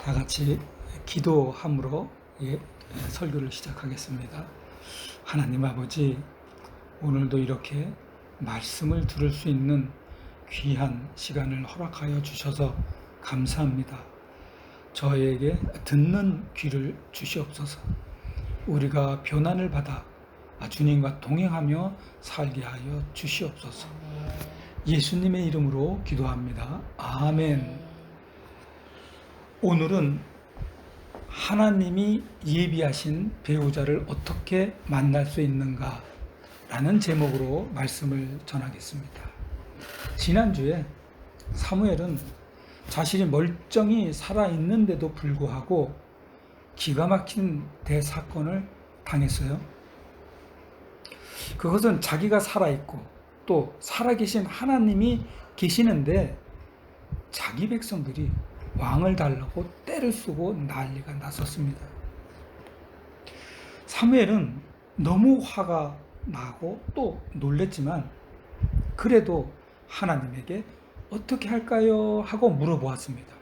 다 같이 기도함으로 설교를 시작하겠습니다. 하나님 아버지, 오늘도 이렇게 말씀을 들을 수 있는 귀한 시간을 허락하여 주셔서 감사합니다. 저에게 듣는 귀를 주시옵소서. 우리가 변화를 받아 주님과 동행하며 살게 하여 주시옵소서. 예수님의 이름으로 기도합니다. 아멘. 오늘은 하나님이 예비하신 배우자를 어떻게 만날 수 있는가 라는 제목으로 말씀을 전하겠습니다. 지난주에 사무엘은 자신이 멀쩡히 살아있는데도 불구하고 기가 막힌 대사건을 당했어요. 그것은 자기가 살아있고 또 살아계신 하나님이 계시는데 자기 백성들이 왕을 달라고 떼를 쓰고 난리가 났었습니다. 사무엘은 너무 화가 나고 또 놀랬지만 그래도 하나님에게 어떻게 할까요? 하고 물어보았습니다.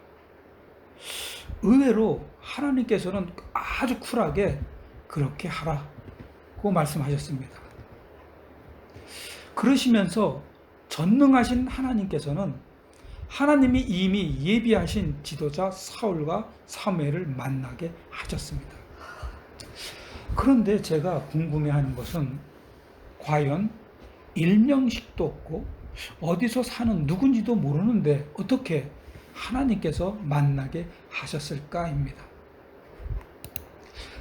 의외로 하나님께서는 아주 쿨하게 그렇게 하라고 말씀하셨습니다. 그러시면서 전능하신 하나님께서는 하나님이 이미 예비하신 지도자 사울과 사무엘을 만나게 하셨습니다. 그런데 제가 궁금해하는 것은 과연 일명식도 없고 어디서 사는 누군지도 모르는데 어떻게 하나님께서 만나게 하셨을까입니다.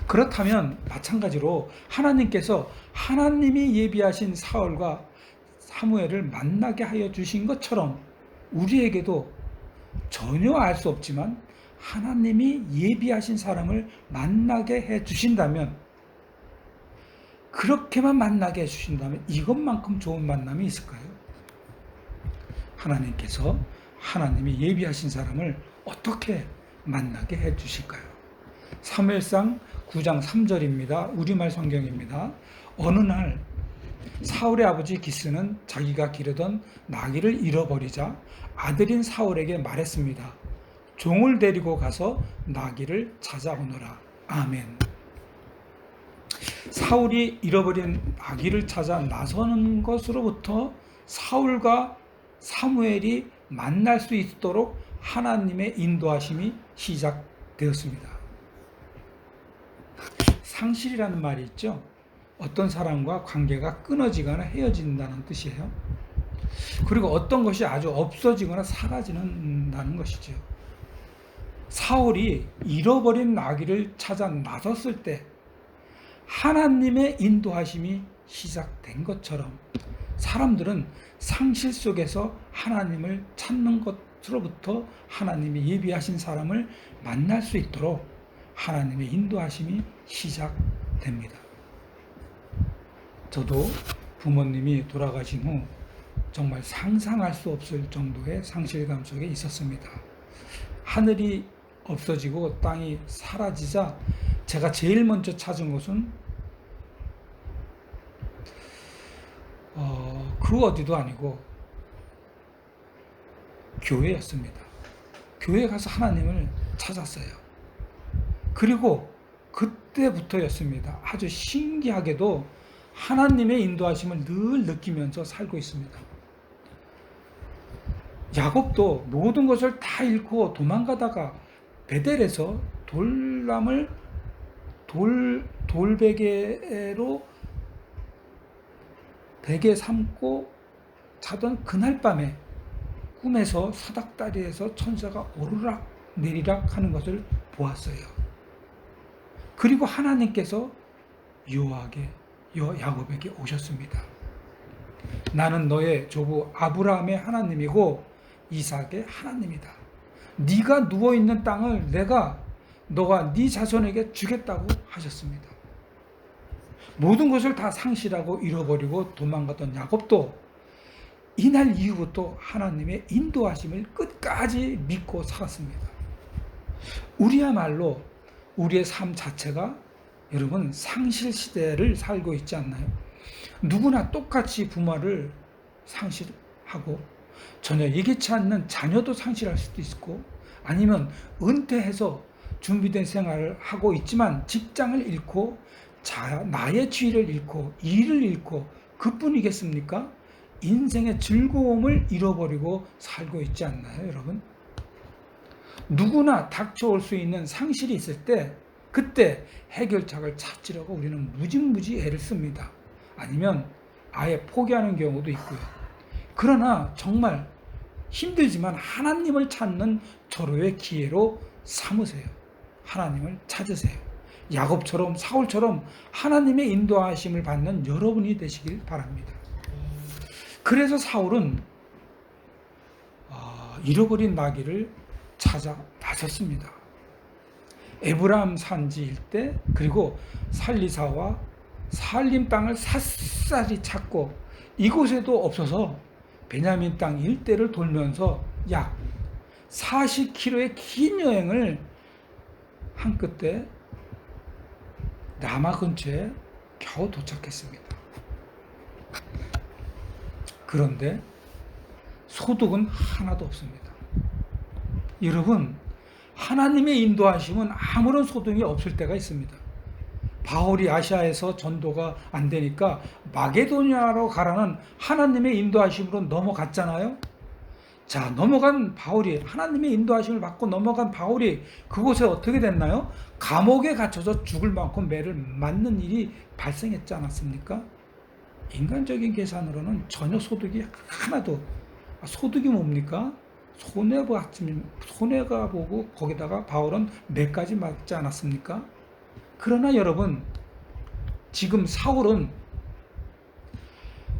그렇다면 마찬가지로 하나님께서 하나님이 예비하신 사울과 사무엘을 만나게 하여 주신 것처럼 우리에게도 전혀 알 수 없지만 하나님이 예비하신 사람을 만나게 해 주신다면, 그렇게만 만나게 해 주신다면 이것만큼 좋은 만남이 있을까요? 하나님께서 하나님이 예비하신 사람을 어떻게 만나게 해 주실까요? 사무엘상 9장 3절입니다. 우리말 성경입니다. 어느 날 사울의 아버지 기스는 자기가 기르던 나귀를 잃어버리자 아들인 사울에게 말했습니다. 종을 데리고 가서 나귀를 찾아오너라. 아멘. 사울이 잃어버린 나귀를 찾아 나서는 것으로부터 사울과 사무엘이 만날 수 있도록 하나님의 인도하심이 시작되었습니다. 상실이라는 말이 있죠. 어떤 사람과 관계가 끊어지거나 헤어진다는 뜻이에요. 그리고 어떤 것이 아주 없어지거나 사라지는다는 것이죠. 사울이 잃어버린 나귀를 찾아 나섰을 때 하나님의 인도하심이 시작된 것처럼 사람들은 상실 속에서 하나님을 찾는 것으로부터 하나님이 예비하신 사람을 만날 수 있도록 하나님의 인도하심이 시작됩니다. 저도 부모님이 돌아가신 후 정말 상상할 수 없을 정도의 상실감 속에 있었습니다. 하늘이 없어지고 땅이 사라지자 제가 제일 먼저 찾은 곳은 그 어디도 아니고 교회였습니다. 교회에 가서 하나님을 찾았어요. 그리고 그때부터였습니다. 아주 신기하게도 하나님의 인도하심을 늘 느끼면서 살고 있습니다. 야곱도 모든 것을 다 잃고 도망가다가 베델에서 돌베개로 베개 삼고 자던 그날 밤에 꿈에서 사닥다리에서 천사가 오르락 내리락 하는 것을 보았어요. 그리고 하나님께서 야곱에게 오셨습니다. 나는 너의 조부 아브라함의 하나님이고 이삭의 하나님이다. 네가 누워있는 땅을 너가 네 자손에게 주겠다고 하셨습니다. 모든 것을 다 상실하고 잃어버리고 도망갔던 야곱도 이날 이후부터 하나님의 인도하심을 끝까지 믿고 살았습니다. 우리야말로 우리의 삶 자체가 여러분 상실 시대를 살고 있지 않나요? 누구나 똑같이 부모를 상실하고 전혀 예기치 않는 자녀도 상실할 수도 있고 아니면 은퇴해서 준비된 생활을 하고 있지만 직장을 잃고 나의 지위를 잃고 일을 잃고 그뿐이겠습니까? 인생의 즐거움을 잃어버리고 살고 있지 않나요, 여러분? 누구나 닥쳐올 수 있는 상실이 있을 때 그때 해결책을 찾으려고 우리는 무지무지 애를 씁니다. 아니면 아예 포기하는 경우도 있고요. 그러나 정말 힘들지만 하나님을 찾는 절호의 기회로 삼으세요. 하나님을 찾으세요. 야곱처럼 사울처럼 하나님의 인도하심을 받는 여러분이 되시길 바랍니다. 그래서 사울은 잃어버린 나귀를 찾아 나섰습니다. 에브라임 산지 일대 그리고 살리사와 살림 땅을 샅샅이 찾고 이곳에도 없어서 베냐민 땅 일대를 돌면서 약 40km의 긴 여행을 한 끝에 라마 근처에 겨우 도착했습니다. 그런데 소득은 하나도 없습니다. 여러분, 하나님의 인도하심은 아무런 소득이 없을 때가 있습니다. 바울이 아시아에서 전도가 안 되니까 마게도니아로 가라는 하나님의 인도하심으로 넘어갔잖아요. 자, 넘어간 바울이 하나님의 인도하심을 받고 넘어간 바울이 그곳에 어떻게 됐나요? 감옥에 갇혀서 죽을 만큼 매를 맞는 일이 발생했지 않았습니까? 인간적인 계산으로는 전혀 소득이 하나도, 소득이 뭡니까? 손해가 보고 거기다가 바울은 매까지 맞지 않았습니까? 그러나 여러분, 지금 사울은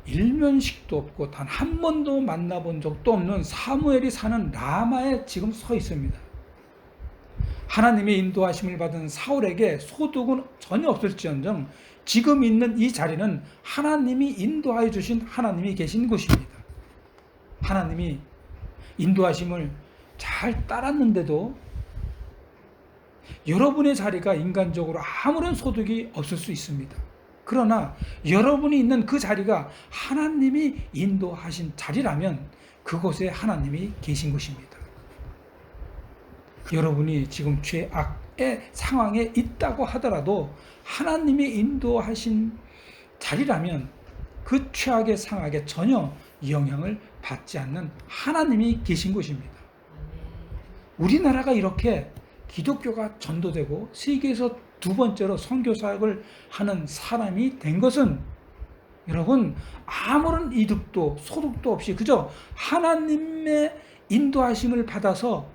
일면식도 없고 단 한 번도 만나본 적도 없는 사무엘이 사는 라마에 지금 서 있습니다. 하나님의 인도하심을 받은 사울에게 소득은 전혀 없을지언정 지금 있는 이 자리는 하나님이 인도하여 주신 하나님이 계신 곳입니다. 하나님이 인도하심을 잘 따랐는데도 여러분의 자리가 인간적으로 아무런 소득이 없을 수 있습니다. 그러나 여러분이 있는 그 자리가 하나님이 인도하신 자리라면 그곳에 하나님이 계신 곳입니다. 여러분이 지금 죄악의 상황에 있다고 하더라도 하나님이 인도하신 자리라면 그 최악의 상황에 전혀 영향을 받지 않는 하나님이 계신 곳입니다. 우리나라가 이렇게 기독교가 전도되고 세계에서 두 번째로 선교사역을 하는 사람이 된 것은 여러분 아무런 이득도 소득도 없이 그저 하나님의 인도하심을 받아서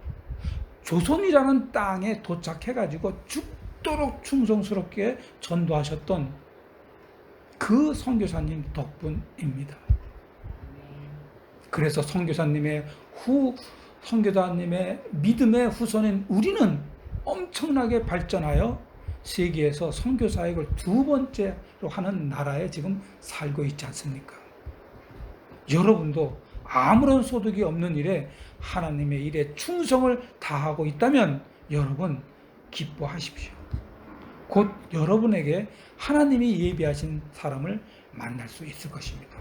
조선이라는 땅에 도착해가지고 죽도록 충성스럽게 전도하셨던 그 선교사님 덕분입니다. 그래서 선교사님의 믿음의 후손인 우리는 엄청나게 발전하여 세계에서 선교 사역을 두 번째로 하는 나라에 지금 살고 있지 않습니까? 여러분도 아무런 소득이 없는 일에 하나님의 일에 충성을 다하고 있다면 여러분 기뻐하십시오. 곧 여러분에게 하나님이 예비하신 사람을 만날 수 있을 것입니다.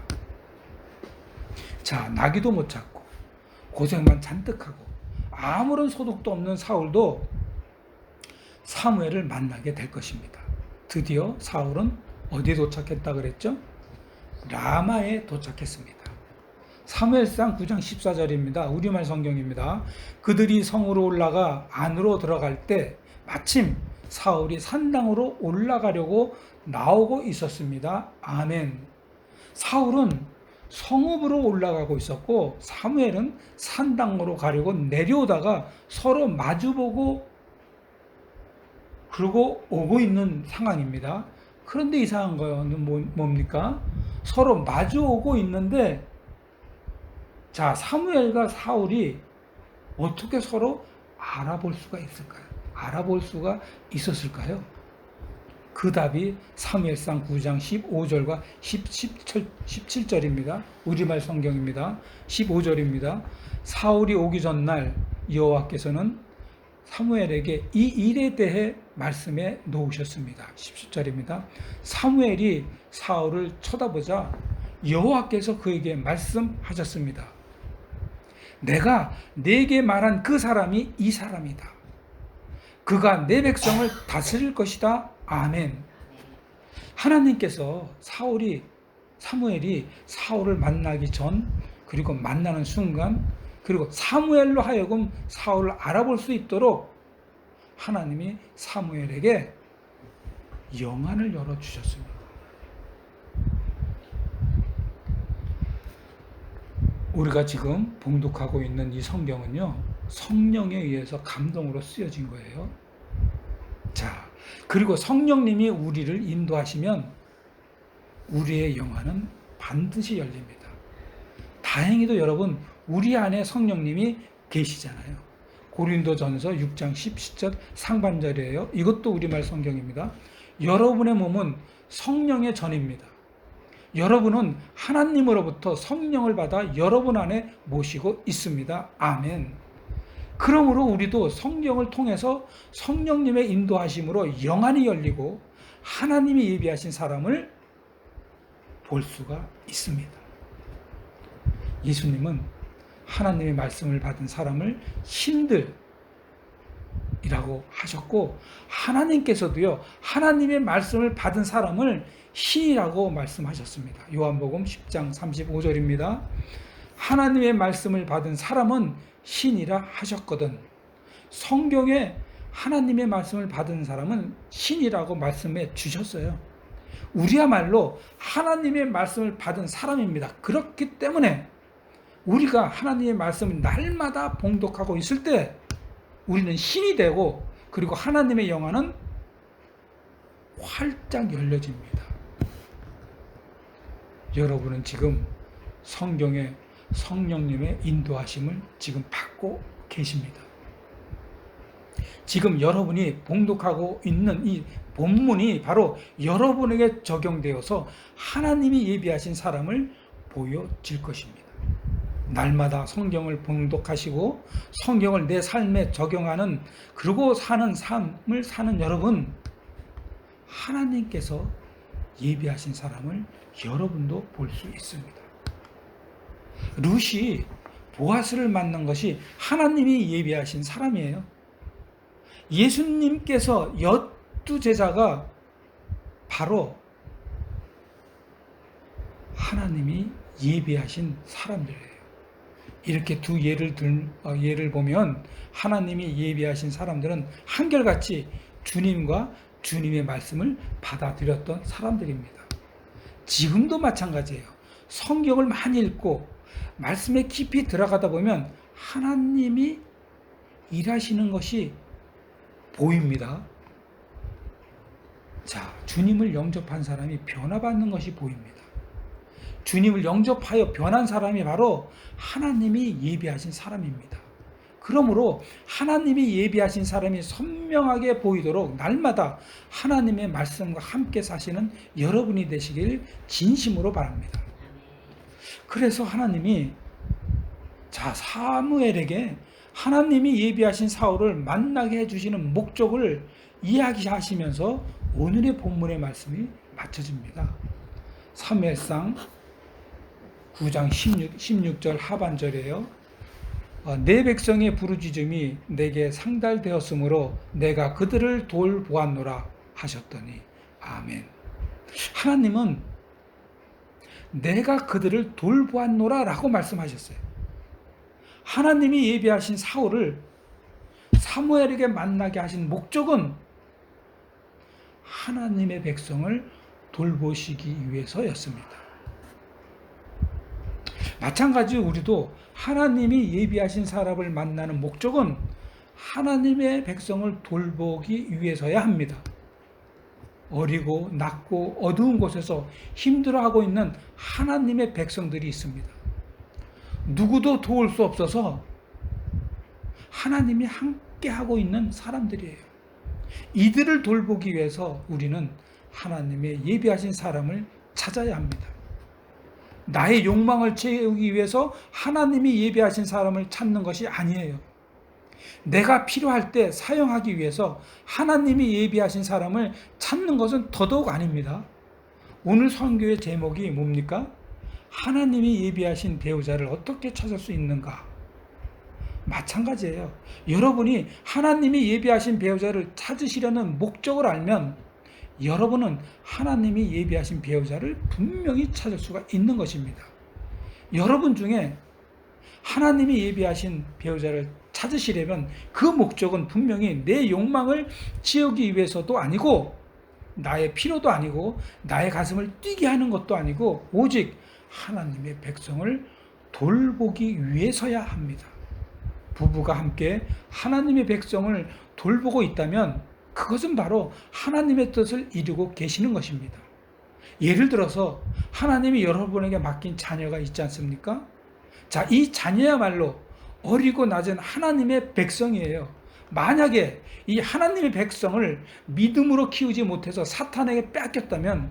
자, 나귀도 못 찾고 고생만 잔뜩 하고 아무런 소득도 없는 사울도 사무엘을 만나게 될 것입니다. 드디어 사울은 어디에 도착했다 그랬죠? 라마에 도착했습니다. 사무엘상 9장 14절입니다. 우리말 성경입니다. 그들이 성으로 올라가 안으로 들어갈 때 마침 사울이 산당으로 올라가려고 나오고 있었습니다. 아멘. 사울은 성읍으로 올라가고 있었고 사무엘은 산당으로 가려고 내려오다가 서로 마주보고 그러고 오고 있는 상황입니다. 그런데 이상한 거는 뭡니까? 서로 마주 오고 있는데 자, 사무엘과 사울이 어떻게 서로 알아볼 수가 있을까요? 알아볼 수가 있었을까요? 그 답이 사무엘상 9장 15절과 17절입니다. 우리말 성경입니다. 15절입니다. 사울이 오기 전날 여호와께서는 사무엘에게 이 일에 대해 말씀해 놓으셨습니다. 17절입니다. 사무엘이 사울을 쳐다보자 여호와께서 그에게 말씀하셨습니다. 내가 네게 말한 그 사람이 이 사람이다. 그가 내 백성을 다스릴 것이다. 아멘. 하나님께서 사무엘이 사울을 만나기 전, 그리고 만나는 순간, 그리고 사무엘로 하여금 사울을 알아볼 수 있도록 하나님이 사무엘에게 영안을 열어주셨습니다. 우리가 지금 봉독하고 있는 이 성경은요, 성령에 의해서 감동으로 쓰여진 거예요. 자, 그리고 성령님이 우리를 인도하시면 우리의 영안은 반드시 열립니다. 다행히도 여러분, 우리 안에 성령님이 계시잖아요. 고린도전서 6장 10절 상반절이에요. 이것도 우리말 성경입니다. 여러분의 몸은 성령의 전입니다. 여러분은 하나님으로부터 성령을 받아 여러분 안에 모시고 있습니다. 아멘. 그러므로 우리도 성경을 통해서 성령님의 인도하심으로 영안이 열리고 하나님이 예비하신 사람을 볼 수가 있습니다. 예수님은 하나님의 말씀을 받은 사람을 신들이라고 하셨고, 하나님께서도요, 하나님의 말씀을 받은 사람을 신이라고 말씀하셨습니다. 요한복음 10장 35절입니다. 하나님의 말씀을 받은 사람은 신이라 하셨거든. 성경에 하나님의 말씀을 받은 사람은 신이라고 말씀해 주셨어요. 우리야말로 하나님의 말씀을 받은 사람입니다. 그렇기 때문에 우리가 하나님의 말씀을 날마다 봉독하고 있을 때 우리는 신이 되고, 그리고 하나님의 영안은 활짝 열려집니다. 여러분은 지금 성경의 성령님의 인도하심을 지금 받고 계십니다. 지금 여러분이 봉독하고 있는 이 본문이 바로 여러분에게 적용되어서 하나님이 예비하신 사람을 보여질 것입니다. 날마다 성경을 봉독하시고 성경을 내 삶에 적용하는, 그리고 사는 삶을 사는 여러분, 하나님께서 예비하신 사람을 여러분도 볼 수 있습니다. 룻이 보아스를 만난 것이 하나님이 예비하신 사람이에요. 예수님께서 12제자가 바로 하나님이 예비하신 사람들이에요. 이렇게 두 예를 보면 하나님이 예비하신 사람들은 한결같이 주님과 주님의 말씀을 받아들였던 사람들입니다. 지금도 마찬가지예요. 성경을 많이 읽고 말씀에 깊이 들어가다 보면 하나님이 일하시는 것이 보입니다. 자, 주님을 영접한 사람이 변화받는 것이 보입니다. 주님을 영접하여 변한 사람이 바로 하나님이 예비하신 사람입니다. 그러므로 하나님이 예비하신 사람이 선명하게 보이도록 날마다 하나님의 말씀과 함께 사시는 여러분이 되시길 진심으로 바랍니다. 그래서 하나님이 사무엘에게 하나님이 예비하신 사울을 만나게 해주시는 목적을 이야기하시면서 오늘의 본문의 말씀이 맞춰집니다. 사무엘상 9장 16절 하반절이에요. 내 백성의 부르짖음이 내게 상달되었으므로 내가 그들을 돌보았노라 하셨더니 아멘. 하나님은 내가 그들을 돌보았노라 라고 말씀하셨어요. 하나님이 예비하신 사울을 사무엘에게 만나게 하신 목적은 하나님의 백성을 돌보시기 위해서였습니다. 마찬가지로 우리도 하나님이 예비하신 사람을 만나는 목적은 하나님의 백성을 돌보기 위해서야 합니다. 어리고 낮고 어두운 곳에서 힘들어하고 있는 하나님의 백성들이 있습니다. 누구도 도울 수 없어서 하나님이 함께하고 있는 사람들이에요. 이들을 돌보기 위해서 우리는 하나님의 예비하신 사람을 찾아야 합니다. 나의 욕망을 채우기 위해서 하나님이 예비하신 사람을 찾는 것이 아니에요. 내가 필요할 때 사용하기 위해서 하나님이 예비하신 사람을 찾는 것은 더더욱 아닙니다. 오늘 선교의 제목이 뭡니까? 하나님이 예비하신 배우자를 어떻게 찾을 수 있는가? 마찬가지예요. 여러분이 하나님이 예비하신 배우자를 찾으시려는 목적을 알면 여러분은 하나님이 예비하신 배우자를 분명히 찾을 수가 있는 것입니다. 여러분 중에 하나님이 예비하신 배우자를 찾으시려면 그 목적은 분명히 내 욕망을 채우기 위해서도 아니고 나의 필요도 아니고 나의 가슴을 뛰게 하는 것도 아니고 오직 하나님의 백성을 돌보기 위해서야 합니다. 부부가 함께 하나님의 백성을 돌보고 있다면 그것은 바로 하나님의 뜻을 이루고 계시는 것입니다. 예를 들어서 하나님이 여러분에게 맡긴 자녀가 있지 않습니까? 자, 이 자녀야말로 어리고 낮은 하나님의 백성이에요. 만약에 이 하나님의 백성을 믿음으로 키우지 못해서 사탄에게 뺏겼다면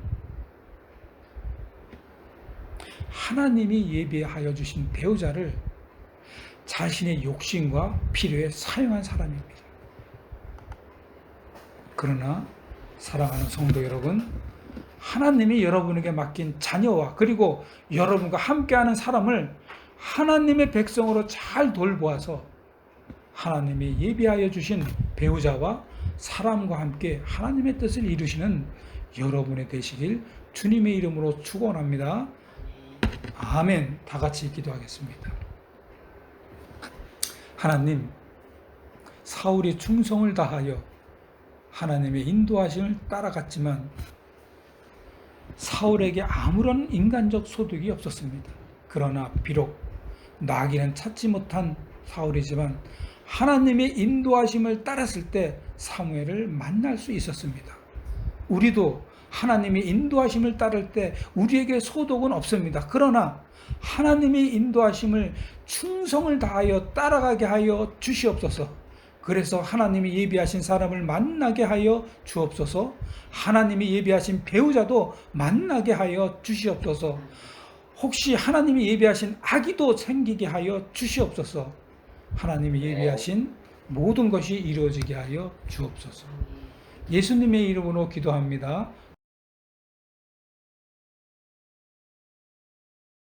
하나님이 예비하여 주신 배우자를 자신의 욕심과 필요에 사용한 사람입니다. 그러나 사랑하는 성도 여러분, 하나님이 여러분에게 맡긴 자녀와 그리고 여러분과 함께하는 사람을 하나님의 백성으로 잘 돌보아서 하나님이 예비하여 주신 배우자와 사람과 함께 하나님의 뜻을 이루시는 여러분의 되시길 주님의 이름으로 축원합니다. 아멘. 다 같이 기도하겠습니다. 하나님, 사울이 충성을 다하여 하나님의 인도하심을 따라갔지만 사울에게 아무런 인간적 소득이 없었습니다. 그러나 비록 나귀는 찾지 못한 사울이지만 하나님의 인도하심을 따랐을 때 사무엘을 만날 수 있었습니다. 우리도 하나님의 인도하심을 따를 때 우리에게 소득은 없습니다. 그러나 하나님의 인도하심을 충성을 다하여 따라가게 하여 주시옵소서. 그래서 하나님이 예비하신 사람을 만나게 하여 주옵소서. 하나님이 예비하신 배우자도 만나게 하여 주시옵소서. 혹시 하나님이 예비하신 아기도 생기게 하여 주시옵소서. 하나님이 예비하신 모든 것이 이루어지게 하여 주옵소서. 예수님의 이름으로 기도합니다.